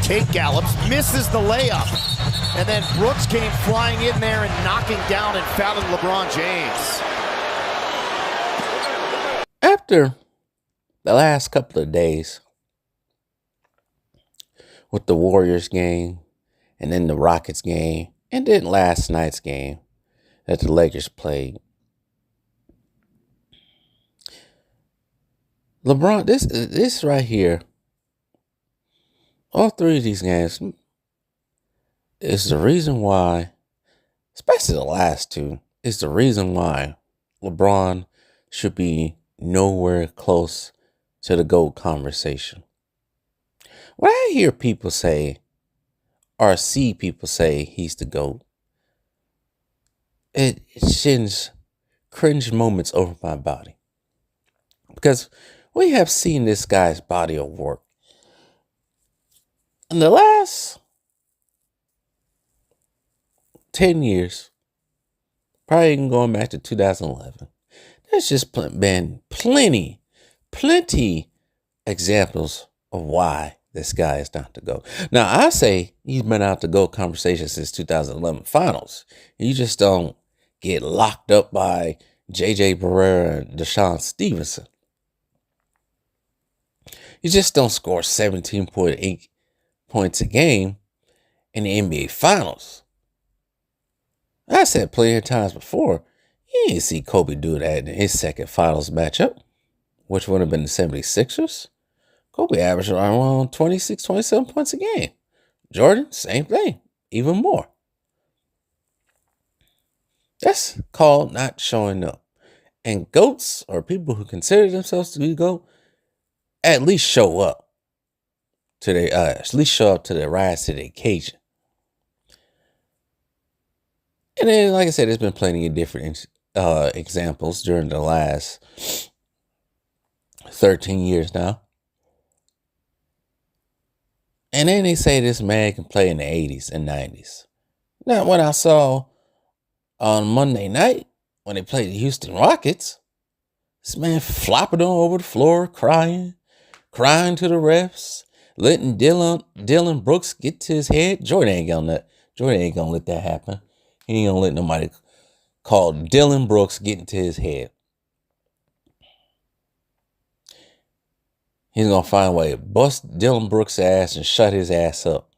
Tate gallops, misses the layup. And then Brooks came flying in there and knocking down and fouling LeBron James. After the last couple of days with the Warriors game and then the Rockets game and then last night's game that the Lakers played, LeBron, this right here, all three of these games is the reason why, especially the last two, is the reason why LeBron should be nowhere close to the GOAT conversation. When I hear people say, or see people say he's the GOAT, it sends cringe moments over my body. Because we have seen this guy's body of work. In the last 10 years, probably even going back to 2011, there's just been plenty examples of why this guy is not the GOAT. Now, I say he's been out the GOAT conversation since 2011 finals. You just don't get locked up by J.J. Barrera and Deshaun Stevenson. You just don't score 17.8 points a game in the NBA Finals. I said plenty of times before, you didn't see Kobe do that in his second Finals matchup, which would have been the 76ers. Kobe averaged around 26, 27 points a game. Jordan, same thing, even more. That's called not showing up. And GOATs, or people who consider themselves to be GOAT, at least show up to their rise to the occasion. And then, like I said, there's been plenty of different examples during the last 13 years now. And then they say this man can play in the 80s and 90s. Now, what I saw on Monday night when they played the Houston Rockets, this man flopping all over the floor, crying to the refs, letting Dylan Brooks get to his head. Jordan ain't gonna let that happen. He ain't gonna let nobody call Dylan Brooks get into his head. He's gonna find a way to bust Dylan Brooks' ass and shut his ass up.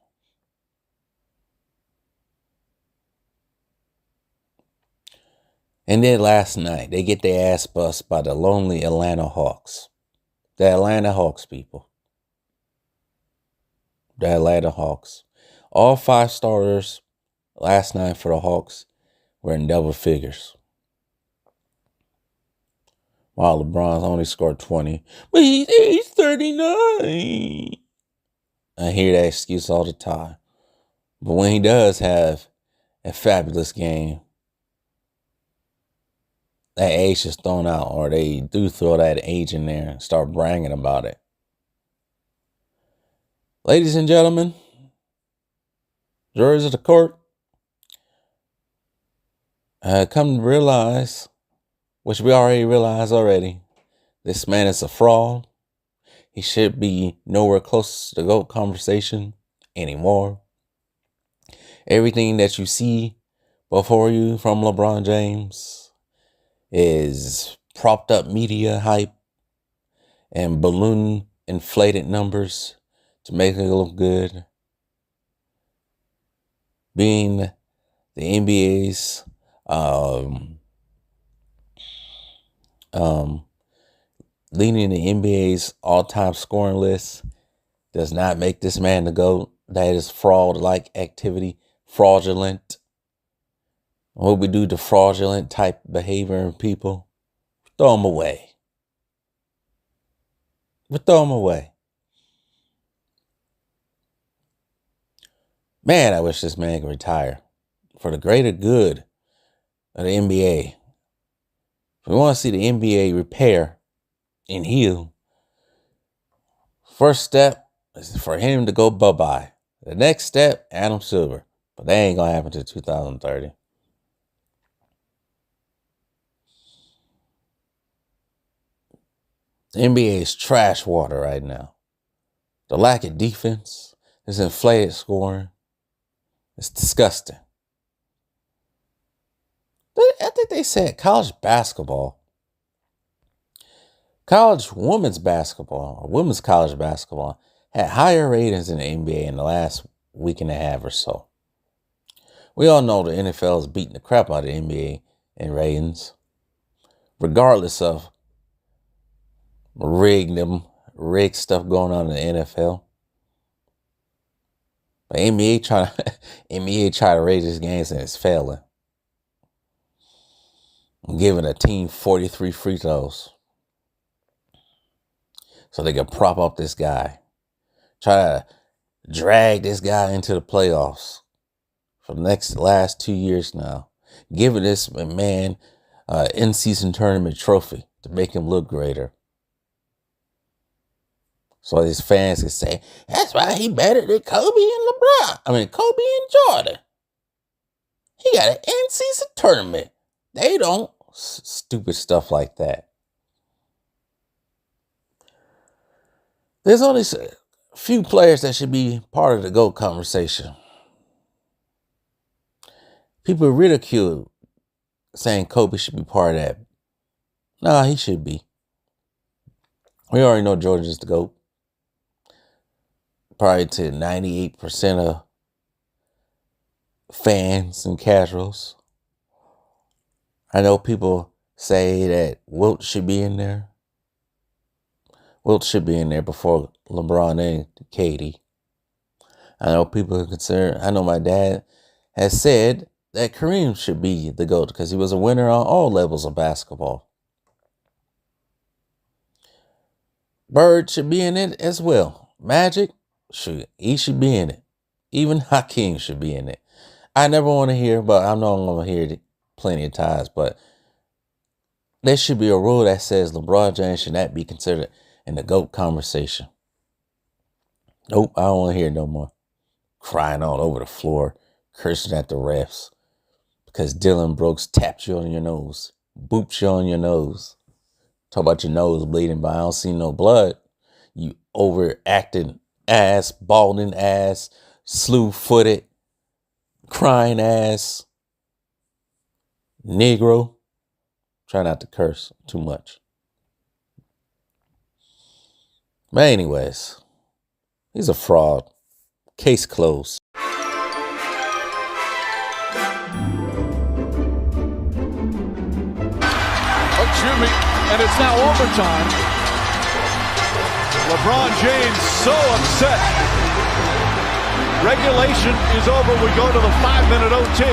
And then last night, they get their ass bust by the lonely Atlanta Hawks. The Atlanta Hawks, people. The Atlanta Hawks. All 5 starters last night for the Hawks were in double figures. While LeBron's only scored 20. But he's 39. I hear that excuse all the time. But when he does have a fabulous game, that age is thrown out, or they do throw that age in there and start bragging about it. Ladies and gentlemen, jurors of the court, come to realize, which we already realized already, this man is a fraud. He should be nowhere close to the GOAT conversation anymore. Everything that you see before you from LeBron James is propped up media hype and balloon inflated numbers to make it look good. Being the NBA's leading the NBA's all-time scoring list does not make this man the GOAT. That is fraud-like activity, fraudulent. What we do to fraudulent type behavior in people, throw them away. We throw them away. Man, I wish this man could retire for the greater good of the NBA. If we want to see the NBA repair and heal, first step is for him to go bye-bye. The next step, Adam Silver. But that ain't going to happen until 2030. The NBA is trash water right now. The lack of defense, this inflated scoring. It's disgusting. I think they said college women's basketball, or women's college basketball had higher ratings than the NBA in the last week and a half or so. We all know the NFL is beating the crap out of the NBA in ratings, regardless of rigged stuff going on in the NFL. But NBA try to raise these games and it's failing. I'm giving a team 43 free throws so they can prop up this guy. Try to drag this guy into the playoffs for the last 2 years now. Giving this man in-season tournament trophy to make him look greater. So his fans can say, that's why he better than Kobe and Kobe and Jordan. He got an in-season tournament. They don't. Stupid stuff like that. There's only a few players that should be part of the GOAT conversation. People ridicule saying Kobe should be part of that. Nah, he should be. We already know Jordan is the GOAT. Probably to 98% of fans and casuals. I know people say that Wilt should be in there. Wilt should be in there before LeBron and KD. I know people are concerned. I know my dad has said that Kareem should be the GOAT because he was a winner on all levels of basketball. Bird should be in it as well. Magic, he should be in it. Even Hakeem should be in it. I never want to hear, but I know I'm going to hear it plenty of times, but there should be a rule that says LeBron James should not be considered in the GOAT conversation. Nope, I don't want to hear it no more. Crying all over the floor, cursing at the refs because Dylan Brooks tapped you on your nose, booped you on your nose. Talk about your nose bleeding, but I don't see no blood. You overacting ass, balding ass, slew-footed, crying ass, Negro. Try not to curse too much. But anyways, he's a fraud. Case closed. Excuse me, and it's now overtime. LeBron James so upset. Regulation is over. We go to the 5-minute OT.